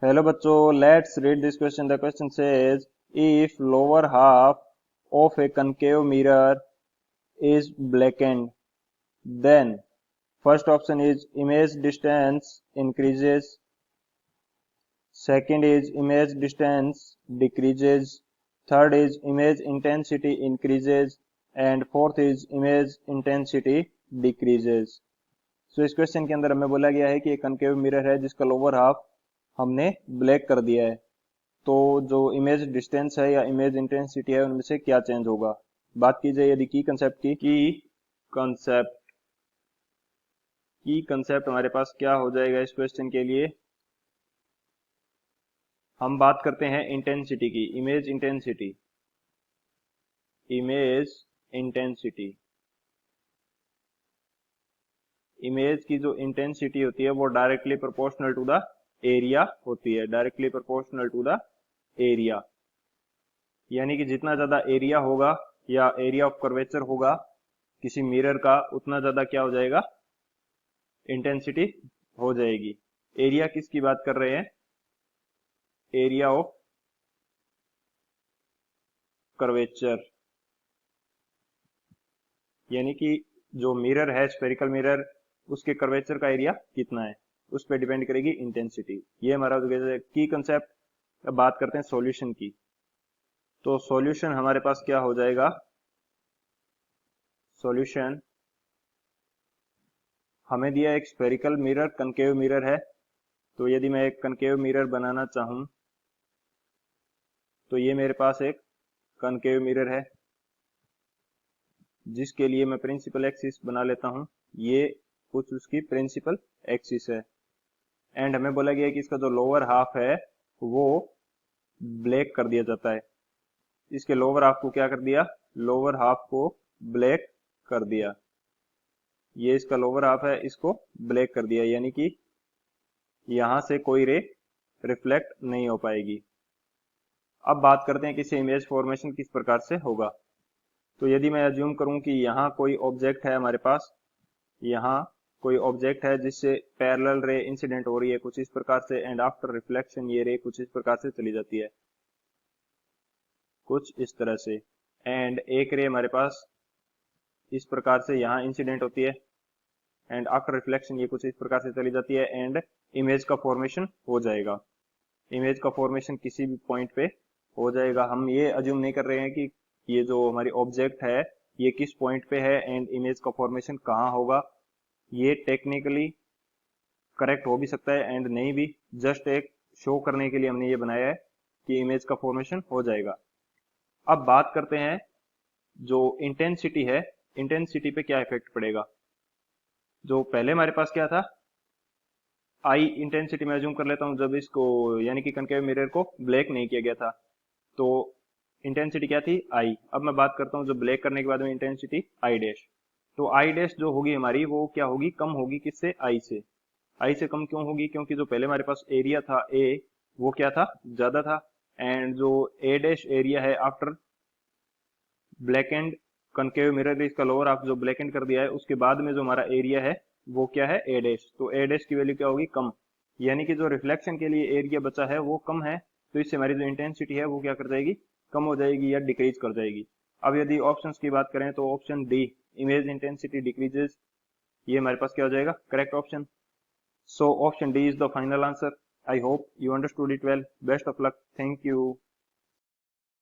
Hello बच्चों, let's read this question. The question says if lower half of A concave mirror is blackened, then first option is image distance increases, second is image distance decreases, third is image intensity increases, and fourth is image intensity decreases. सो इस question के अंदर हमें बोला गया है कि एक concave mirror है जिसका लोअर हाफ हमने ब्लैक कर दिया है. तो जो इमेज डिस्टेंस है या इमेज इंटेंसिटी है उनमें से क्या चेंज होगा. बात की जाए यदि की कंसेप्ट कंसेप्ट की कंसेप्ट हमारे पास क्या हो जाएगा इस क्वेश्चन के लिए. हम बात करते हैं इंटेंसिटी की. इमेज इंटेंसिटी इमेज की जो इंटेंसिटी होती है वो directly proportional to the area होती है. Directly proportional to the area यानी कि जितना ज्यादा एरिया होगा या एरिया ऑफ कर्वेचर होगा किसी मिरर का, उतना ज्यादा क्या हो जाएगा, इंटेंसिटी हो जाएगी. एरिया किसकी बात कर रहे हैं? एरिया ऑफ कर्वेचर यानी कि जो मिरर है, स्फेरिकल मिरर, उसके कर्वेचर का एरिया कितना है उस पर डिपेंड करेगी इंटेंसिटी. ये हमारा की कंसेप्ट. अब बात करते हैं सॉल्यूशन की. तो सॉल्यूशन हमारे पास क्या हो जाएगा. सॉल्यूशन हमें दिया एक स्फेरिकल मिरर, कनकेव मिरर है. तो यदि मैं एक कनकेव मिरर बनाना चाहूं तो ये मेरे पास एक कनकेव मिरर है जिसके लिए मैं प्रिंसिपल एक्सिस बना लेता हूं. ये कुछ उसकी प्रिंसिपल एक्सिस है. एंड हमें बोला गया है कि इसका जो लोअर हाफ है वो ब्लैक कर दिया जाता है. इसके लोअर हाफ को क्या कर दिया? लोअर हाफ को ब्लैक कर दिया. ये इसका लोअर हाफ है, इसको ब्लैक कर दिया यानी कि यहां से कोई रे रिफ्लेक्ट नहीं हो पाएगी. अब बात करते हैं कि इसे इमेज फॉर्मेशन किस प्रकार से होगा. तो यदि मैं अज्यूम करूं कि यहाँ कोई ऑब्जेक्ट है हमारे पास, यहाँ कोई ऑब्जेक्ट है जिससे पैरेलल रे इंसिडेंट हो रही है कुछ इस प्रकार से, एंड आफ्टर रिफ्लेक्शन ये रे कुछ इस प्रकार से चली जाती है, कुछ इस तरह से. एंड एक रे हमारे पास इस प्रकार से यहाँ इंसिडेंट होती है, एंड आफ्टर रिफ्लेक्शन ये कुछ इस प्रकार से चली जाती है, एंड इमेज का फॉर्मेशन हो जाएगा. इमेज का फॉर्मेशन किसी भी पॉइंट पे हो जाएगा. हम ये अज्यूम नहीं कर रहे हैं कि ये जो हमारी ऑब्जेक्ट है ये किस पॉइंट पे है एंड इमेज का फॉर्मेशन कहाँ होगा. ये टेक्निकली करेक्ट हो भी सकता है एंड नहीं भी. जस्ट एक शो करने के लिए हमने ये बनाया है कि इमेज का फॉर्मेशन हो जाएगा. अब बात करते हैं जो इंटेंसिटी है, इंटेंसिटी पे क्या इफेक्ट पड़ेगा. जो पहले हमारे पास क्या था, आई इंटेंसिटी में अज्यूम कर लेता हूं जब इसको यानी कि कनकेव मिरर को ब्लैक नहीं किया गया था. तो इंटेंसिटी क्या थी? आई. अब मैं बात करता हूं जो ब्लैक करने के बाद में इंटेंसिटी आई डैश. तो आई डैश जो होगी हमारी वो क्या होगी? कम होगी. किससे? आई से. आई से कम क्यों होगी? क्योंकि जो पहले हमारे पास एरिया था ए, वो क्या था? ज्यादा था. एंड जो ए डैश एरिया है after black and concave mirror, इसका लोअर हाफ जो ब्लैक एंड कर दिया है, उसके बाद में जो हमारा एरिया है वो क्या है? ए डैश. तो ए डैश की वैल्यू क्या होगी? कम. यानी कि जो रिफ्लेक्शन के लिए एरिया बचा है वो कम है, तो इससे हमारी जो इंटेंसिटी है वो क्या कर जाएगी? कम हो जाएगी या डिक्रीज कर जाएगी. अब यदि ऑप्शंस की बात करें तो option D, image intensity decreases, ये हमारे पास क्या हो जाएगा? Correct option. So option D is the final answer. I hope you understood it well. Best of luck. Thank you.